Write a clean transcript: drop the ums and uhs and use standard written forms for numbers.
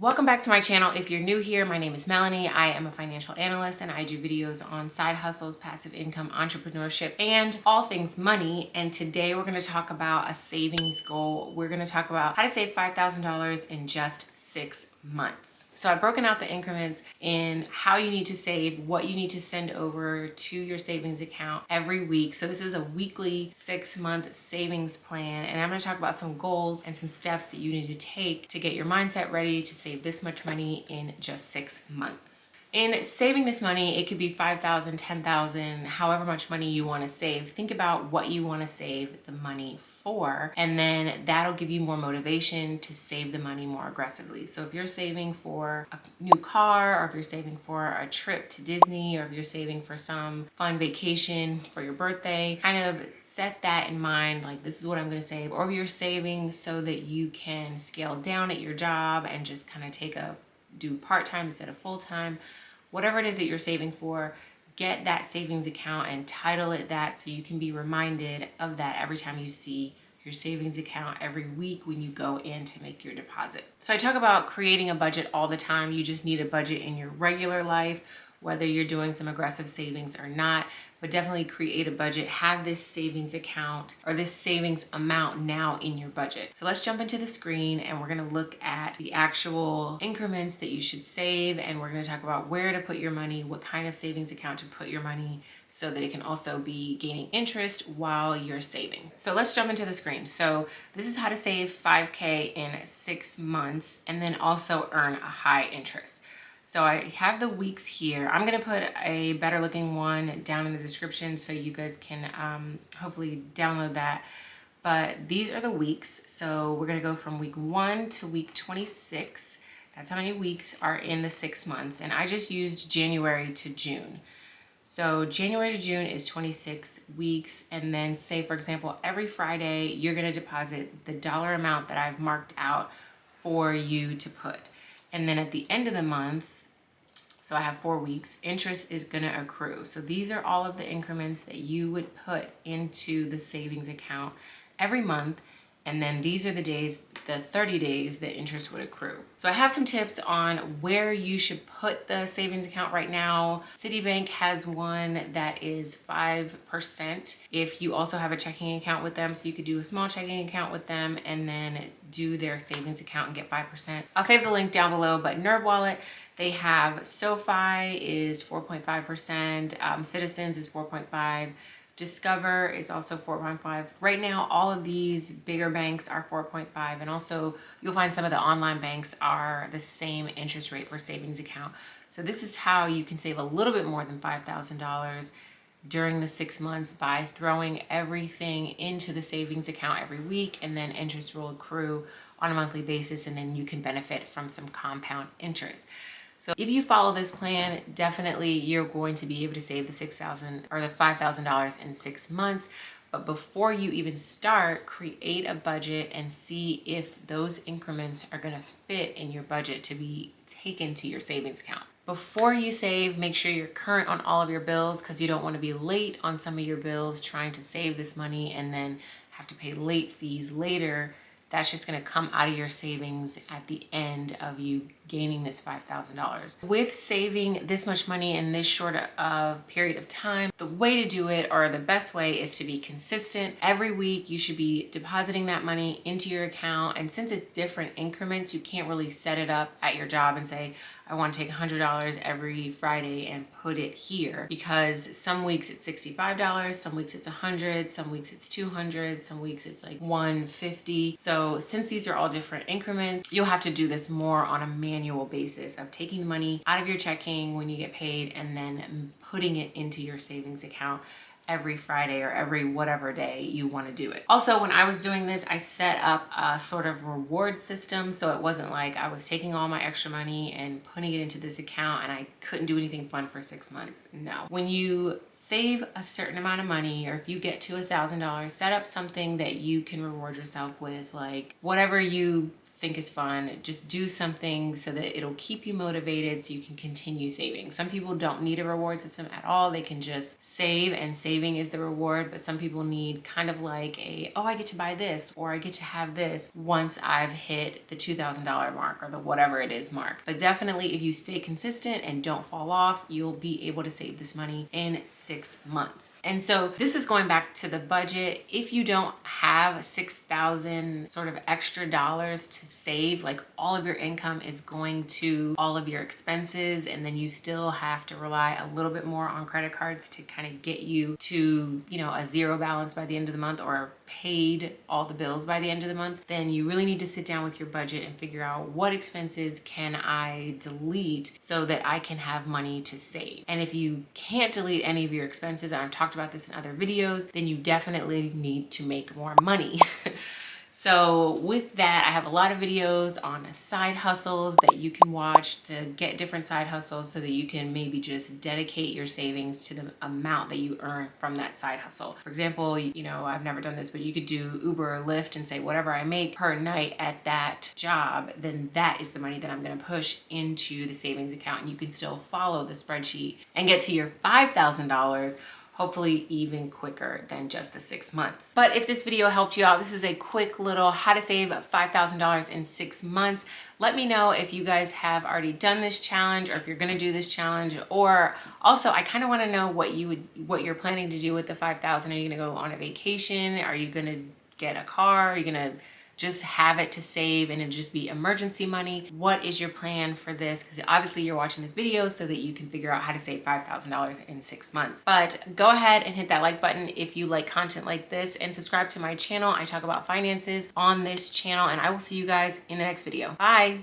Welcome back to my channel. If you're new here, my name is Melanie. I am a financial analyst and I do videos on side hustles, passive income, entrepreneurship, and all things money. And today we're going to talk about a savings goal. We're going to talk about how to save $5,000 in just 6 months. So I've broken out the increments in how you need to save, what you need to send over to your savings account every week. So this is a weekly 6-month savings plan. And I'm going to talk about some goals and some steps that you need to take to get your mindset ready to save this much money in just 6 months. In saving this money, it could be $5,000, $10,000, however much money you want to save. Think about what you want to save the money for, and then that'll give you more motivation to save the money more aggressively. So if you're saving for a new car, or if you're saving for a trip to Disney, or if you're saving for some fun vacation for your birthday, kind of set that in mind, like this is what I'm going to save. Or if you're saving so that you can scale down at your job and just kind of do part-time instead of full-time, whatever it is that you're saving for, get that savings account and title it that so you can be reminded of that every time you see your savings account every week when you go in to make your deposit. So I talk about creating a budget all the time. You just need a budget in your regular life, whether you're doing some aggressive savings or not, but definitely create a budget. Have this savings account or this savings amount now in your budget. So let's jump into the screen and we're going to look at the actual increments that you should save, and we're going to talk about where to put your money, what kind of savings account to put your money so that it can also be gaining interest while you're saving. So let's jump into the screen. So this is how to save $5K in 6 months and then also earn a high interest. So I have the weeks here. I'm going to put a better looking one down in the description so you guys can hopefully download that. But these are the weeks. So we're going to go from week 1 to week 26. That's how many weeks are in the 6 months. And I just used January to June. So January to June is 26 weeks. And then say, for example, every Friday, you're going to deposit the dollar amount that I've marked out for you to put. And then at the end of the month, so I have 4 weeks, interest is going to accrue. So these are all of the increments that you would put into the savings account every month. And then these are the days, the 30 days that interest would accrue. So I have some tips on where you should put the savings account right now. Citibank has one that is 5% if you also have a checking account with them. So you could do a small checking account with them and then do their savings account and get 5%. I'll save the link down below, but NerdWallet, they have SoFi is 4.5%, Citizens is 4.5%. Discover is also 4.5. Right now, all of these bigger banks are 4.5, and also you'll find some of the online banks are the same interest rate for savings account. So this is how you can save a little bit more than $5,000 during the 6 months by throwing everything into the savings account every week, and then interest will accrue on a monthly basis, and then you can benefit from some compound interest. So if you follow this plan, definitely you're going to be able to save the $6,000 or the $5,000 in 6 months. But before you even start, create a budget and see if those increments are going to fit in your budget to be taken to your savings account. Before you save, make sure you're current on all of your bills, because you don't want to be late on some of your bills trying to save this money and then have to pay late fees later. That's just going to come out of your savings at the end of you gaining this $5,000. With saving this much money in this short period of time, the way to do it, or the best way, is to be consistent. Every week you should be depositing that money into your account, and since it's different increments, you can't really set it up at your job and say, I want to take $100 every Friday and put it here, because some weeks it's $65, some weeks it's $100, some weeks it's $200, some weeks it's like $150. So since these are all different increments, you'll have to do this more on a manual basis of taking the money out of your checking when you get paid and then putting it into your savings account every Friday or every whatever day you want to do it. Also, when I was doing this, I set up a sort of reward system, so it wasn't like I was taking all my extra money and putting it into this account and I couldn't do anything fun for 6 months. No. When you save a certain amount of money, or if you get to $1,000, set up something that you can reward yourself with, like whatever you think is fun. Just do something so that it'll keep you motivated so you can continue saving. Some people don't need a reward system at all. They can just save, and saving is the reward. But some people need kind of like oh, I get to buy this, or I get to have this once I've hit the $2,000 mark, or the whatever it is mark. But definitely, if you stay consistent and don't fall off, you'll be able to save this money in 6 months. And so this is going back to the budget. If you don't have 6,000 sort of extra dollars to save, like all of your income is going to all of your expenses, and then you still have to rely a little bit more on credit cards to kind of get you to, you know, a zero balance by the end of the month, or paid all the bills by the end of the month, then you really need to sit down with your budget and figure out what expenses can I delete so that I can have money to save. And if you can't delete any of your expenses, and I've talked about this in other videos, then you definitely need to make more money. So with that, I have a lot of videos on side hustles that you can watch to get different side hustles so that you can maybe just dedicate your savings to the amount that you earn from that side hustle. For example, you know, I've never done this, but you could do Uber or Lyft and say whatever I make per night at that job, then that is the money that I'm going to push into the savings account. And you can still follow the spreadsheet and get to your $5,000 hopefully even quicker than just the 6 months. But if this video helped you out, this is a quick little how to save $5,000 in 6 months. Let me know if you guys have already done this challenge, or if you're gonna do this challenge, or also I kind of want to know what you're planning to do with the 5,000. Are you gonna go on a vacation? Are you gonna get a car? Are you gonna just have it to save and it'll just be emergency money? What is your plan for this? Because obviously you're watching this video so that you can figure out how to save $5,000 in 6 months. But go ahead and hit that like button if you like content like this, and subscribe to my channel. I talk about finances on this channel, and I will see you guys in the next video. Bye.